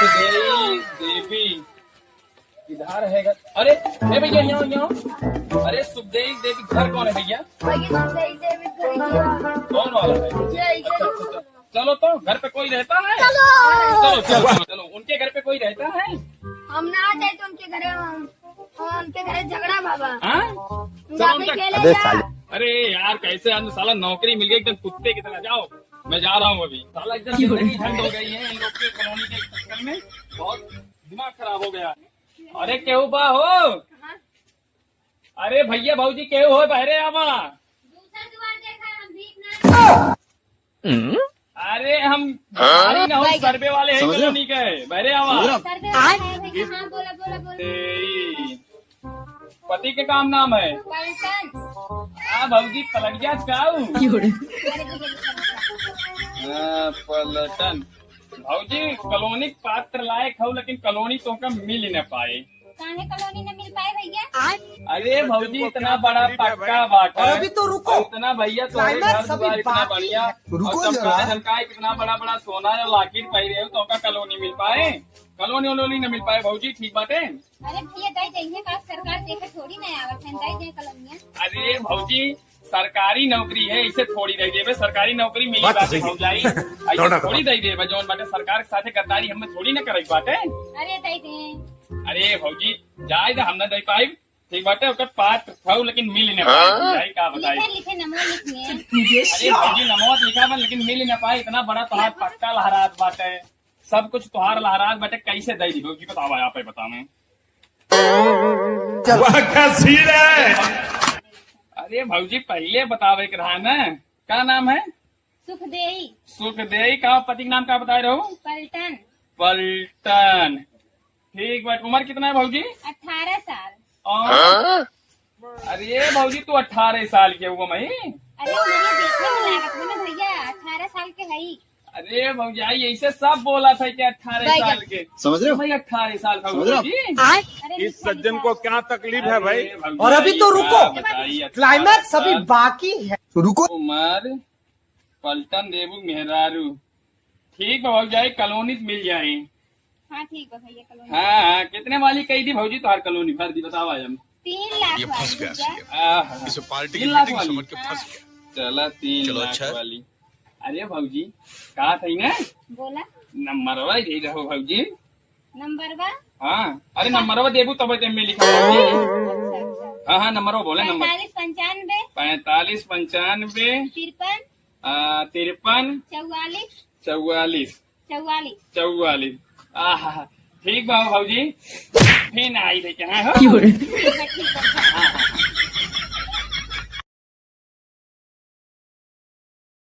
सुखदेई देवी इधर है घर। अरे भैया यहाँ यहाँ। अरे सुखदेई देवी घर कौन है भैया? कौन वाला है? अच्छा, चलो तो घर पे कोई रहता है? चलो चलो चलो उनके घर पे कोई रहता है? हम ना जाए तो उनके घर झगड़ा बाबा। चलो उनका। अरे यार कैसे आज साला नौकरी मिल गई एकदम कुत्ते की तरह। जाओ मैं जा रहा हूँ अभी। साला एकदम जिंदगी झंड हो गई है इन लोग के कॉलोनी के चक्कर में। बहुत दिमाग खराब हो गया। अरे केहू बा हो? अरे भैया भाऊजी केहू हो बहरे आवा? अरे हम ना हो सर्वे वाले हैं कॉलोनी के। बहरे आवा। पति के काम नाम है? हाँ भाऊजी पलटिया काऊ। पलटन भाऊजी कॉलोनी पात्र लायक हो लेकिन कॉलोनी तो का मिल ही न पाए। कॉलोनी न मिल पाए भैया? अरे भाऊजी इतना बड़ा पक्का बाटा अभी तो रुको। इतना भैया तो घर द्वार इतना बढ़िया झमकाए कितना बड़ा बड़ा सोना या लाकिट पाई रहे हो तो का कॉलोनी मिल पाए? कॉलोनी वोलोनी न मिल पाए भाऊजी ठीक बात है। अरे भैया दाई जाइए का सरकार देखे थोड़ी नहीं आवत है दाई जाए कॉलोनिया। अरे भाऊजी सरकारी नौकरी है इसे थोड़ी दे देवे। सरकारी नौकरी मिली बात हो जाई ऐसे थोड़ी दे देवे। जौन बाटे सरकार के साथे गद्दारी हमें थोड़ी न करे बाटे। अरे दाई दे। अरे भाऊजी जाए हम न दे पाई ठीक बाटे ओकर पात्र था लेकिन मिल न पाए। जाए का बताई। लिखे नमो लिखिए। अरे भाऊजी नमोत लिखा बन लेकिन मिल न पाए। इतना बड़ा तोहार पक्का लहरात बाटे सब कुछ तोहार लहरात बाटे कैसे दे दी भाऊजी बताओ आप ही बताओ। अरे भाऊजी पहले बतावे के रहा ना क्या नाम है? सुखदेई। सुखदेई का पति का नाम क्या बताए रहो? पलटन। पलटन ठीक बात। उम्र कितना है भाऊजी? 18 साल। अरे भाऊजी तू 18 साल के हुआ मई? अरे मुझे देखने में लागत है ना भैया 18 साल के है। अरे भौजाई ऐसे सब बोला था कि 18 साल के। समझ रहे हो भाई 18 साल का भाई। इस सज्जन को क्या तकलीफ है भाई? और अभी तो रुको क्लाइमैक्स अभी बाकी है। रुको। उमर पलटन देबू मेहरारू ठीक है भौजाई कॉलोनी मिल जाए। हाँ ठीक है भैया कॉलोनी। हाँ कितने वाली कही थी भौजी तुम्हारी कॉलोनी भर दी बताओ आज हम। 3 लाख ये फंस गया वाली। इसे पार्टी की 3 लाख मीटिंग वाली समझ के फंस गया। चला 3 चलो लाख अच्छा। वाली। अरे भाऊजी कहा थी ना बोला नंबरवा ही रहो भाऊजी। नंबर बा? हाँ अरे नंबरवा देबू तब में लिखा भाऊजी। हाँ हाँ नंबरवा बोले नंबर 45 95 45 53 53 44 44 44। ठीक बा भाऊजी फिर आई थे क्या?